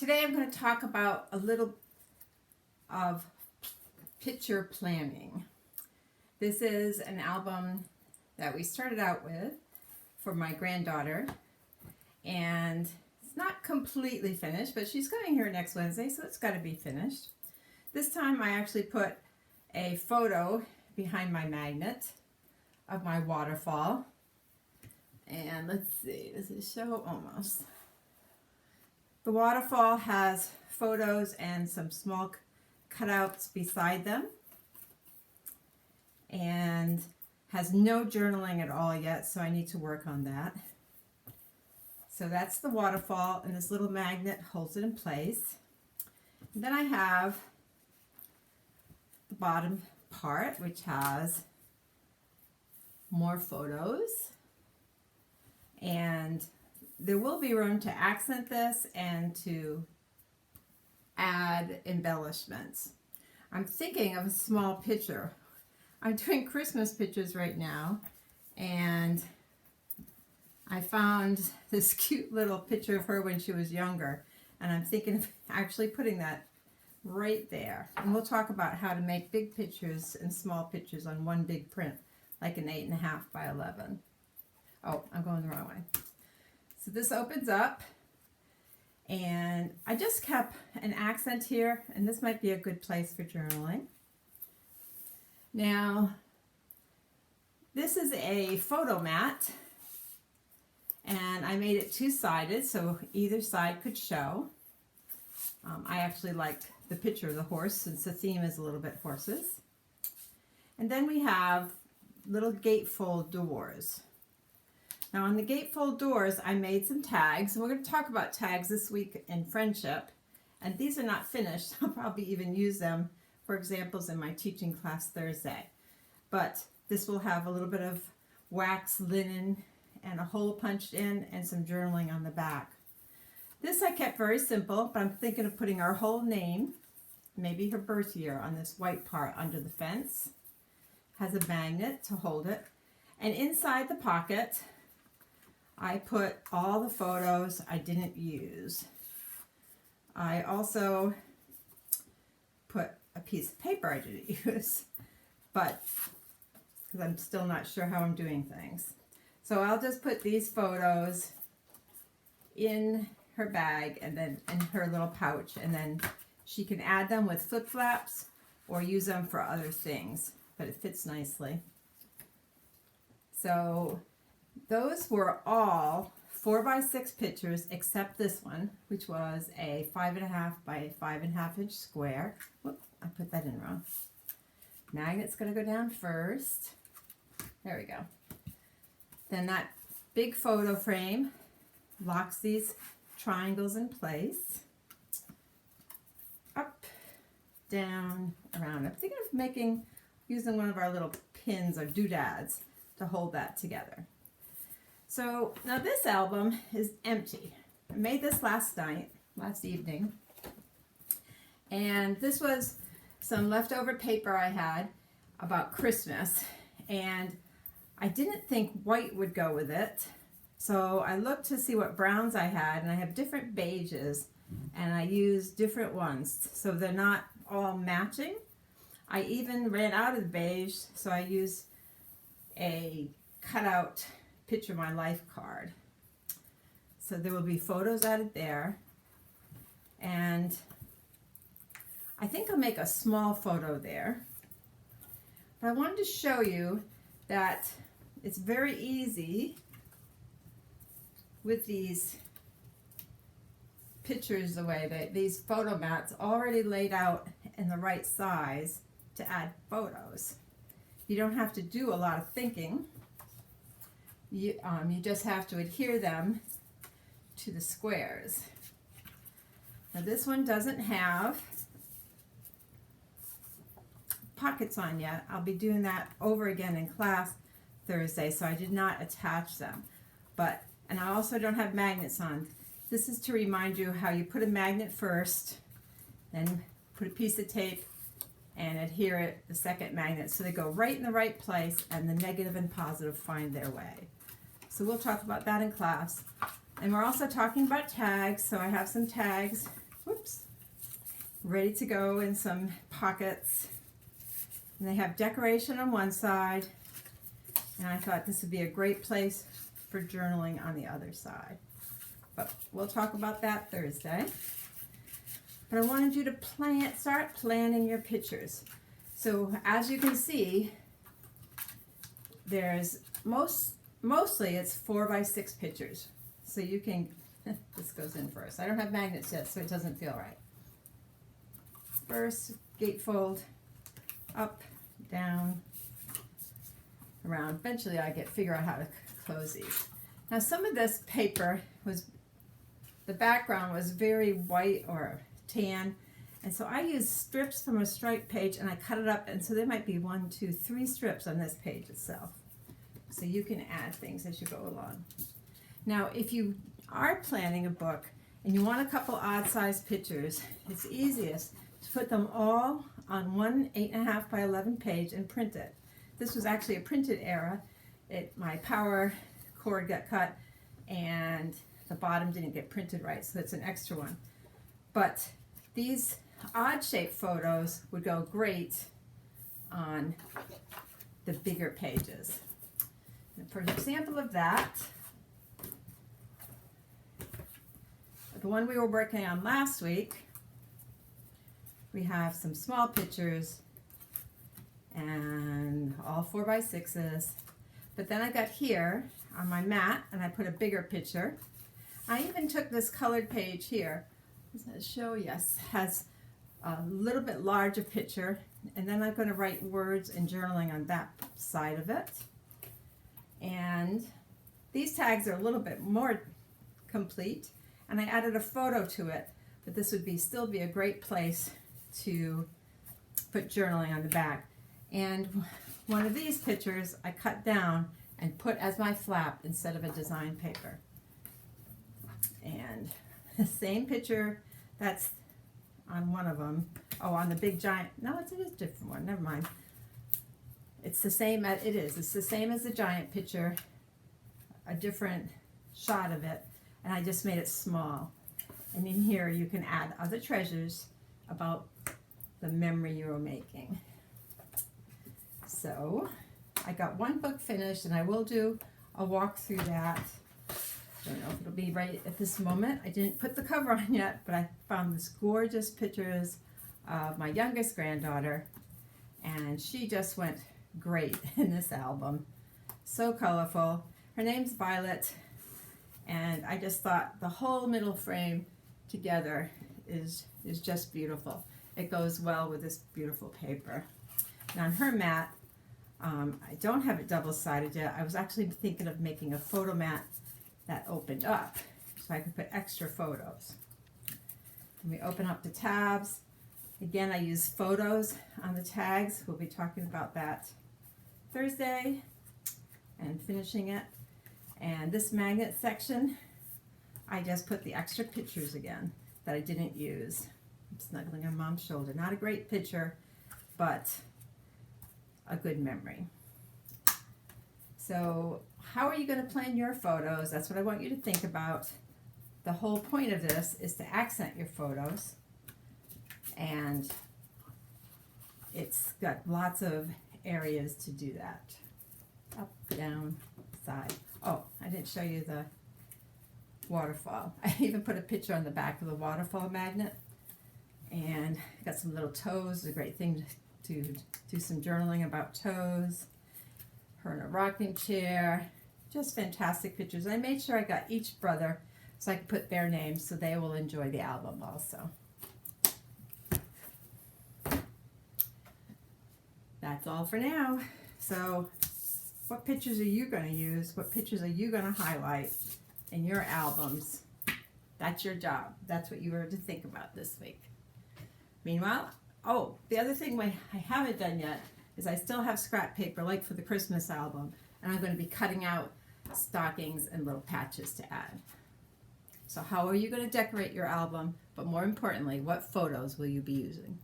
Today I'm going to talk about a little of picture planning. This is an album that we started out with for my granddaughter, and it's not completely finished, but she's coming here next Wednesday, so it's got to be finished. This time I actually put a photo behind my magnet of my waterfall, and let's see, does it show? Almost. The waterfall has photos and some small cutouts beside them, and has no journaling at all yet, so I need to work on that. So that's the waterfall, and this little magnet holds it in place. And then I have the bottom part, which has more photos, and there will be room to accent this and to add embellishments. I'm thinking of a small picture. I'm doing Christmas pictures right now, and I found this cute little picture of her when she was younger, and I'm thinking of actually putting that right there. And we'll talk about how to make big pictures and small pictures on one big print, like an 8.5 by 11. Oh, I'm going the wrong way. So this opens up, and I just kept an accent here, and this might be a good place for journaling. Now, this is a photo mat, and I made it two-sided so either side could show. I actually liked the picture of the horse since the theme is a little bit horses. And then we have little gatefold doors. Now on the gatefold doors, I made some tags, and we're going to talk about tags this week in friendship. And these are not finished. I'll probably even use them for examples in my teaching class Thursday. But this will have a little bit of wax linen and a hole punched in and some journaling on the back. This I kept very simple, but I'm thinking of putting our whole name, maybe her birth year, on this white part under the fence. Has a magnet to hold it. And inside the pocket, I put all the photos I didn't use. I also put a piece of paper I didn't use, but because I'm still not sure how I'm doing things. So I'll just put these photos in her bag and then in her little pouch, and then she can add them with flip flaps or use them for other things, but it fits nicely. So those were all 4x6 pictures except this one, which was a 5.5 by 5.5 inch square. Whoop, I put that in wrong. Magnet's going to go down first. There we go. Then that big photo frame locks these triangles in place. Up, down, around. I'm thinking of using one of our little pins or doodads to hold that together. So now this album is empty. I made this last evening, and this was some leftover paper I had about Christmas, and I didn't think white would go with it, so I looked to see what browns I had, and I have different beiges, and I used different ones, so they're not all matching. I even ran out of the beige, so I used a cutout Picture My Life card. So there will be photos added there, and I think I'll make a small photo there. But I wanted to show you that it's very easy with these pictures the way that these photo mats already laid out in the right size to add photos. You don't have to do a lot of thinking. You just have to adhere them to the squares. Now this one doesn't have pockets on yet. I'll be doing that over again in class Thursday, so I did not attach them. And I also don't have magnets on. This is to remind you how you put a magnet first, then put a piece of tape and adhere it, the second magnet, so they go right in the right place and the negative and positive find their way. So we'll talk about that in class. And we're also talking about tags, so I have some tags whoops, ready to go in some pockets. And they have decoration on one side, and I thought this would be a great place for journaling on the other side. But we'll talk about that Thursday. But I wanted you to start planning your pictures. So as you can see, there's mostly it's 4 by 6 pictures. So you can, this goes in first. I don't have magnets yet, so it doesn't feel right. First, gatefold, up, down, around. Eventually I figure out how to close these. Now some of this paper the background was very white or tan, and so I used strips from a striped page and I cut it up, and so there might be 1, 2, 3 strips on this page itself. So you can add things as you go along. Now if you are planning a book and you want a couple odd-sized pictures, it's easiest to put them all on one 8.5 by 11 page and print it. This was actually a printed era. My power cord got cut and the bottom didn't get printed right, so it's an extra one. But these odd-shaped photos would go great on the bigger pages. And for an example of that, the one we were working on last week, we have some small pictures and all 4 by 6s. But then I got here on my mat and I put a bigger picture. I even took this colored page here. Does that show? Yes, has a little bit larger picture, and then I'm going to write words and journaling on that side of it. And these tags are a little bit more complete, and I added a photo to it, but this would still be a great place to put journaling on the back. And one of these pictures I cut down and put as my flap instead of a design paper. And the same picture that's on one of them. Oh, on the big giant. No, it's a different one. Never mind. It's the same. It's the same as the giant picture. A different shot of it, and I just made it small. And in here you can add other treasures about the memory you were making. So I got one book finished, and I will do a walk through that. Don't know if it'll be right at this moment. I didn't put the cover on yet, but I found this gorgeous pictures of my youngest granddaughter, and she just went great in this album. So colorful. Her name's Violet, and I just thought the whole middle frame together is just beautiful. It goes well with this beautiful paper. Now on her mat, I don't have it double-sided yet. I was actually thinking of making a photo mat that opened up so I could put extra photos. When we open up the tabs, again I use photos on the tags. We'll be talking about that Thursday and finishing it. And this magnet section, I just put the extra pictures again that I didn't use. I'm snuggling on Mom's shoulder. Not a great picture, but a good memory. So how are you going to plan your photos? That's what I want you to think about. The whole point of this is to accent your photos, and it's got lots of areas to do that. Up, down, side. Oh, I didn't show you the waterfall. I even put a picture on the back of the waterfall magnet, and got some little toes. A great thing to do some journaling about toes. Her in a rocking chair. Just fantastic pictures. I made sure I got each brother so I could put their names so they will enjoy the album also. That's all for now. So what pictures are you going to use? What pictures are you going to highlight in your albums? That's your job. That's what you were to think about this week. Meanwhile, oh, the other thing I haven't done yet is I still have scrap paper like for the Christmas album, and I'm going to be cutting out stockings and little patches to add. So how are you going to decorate your album? But more importantly, what photos will you be using?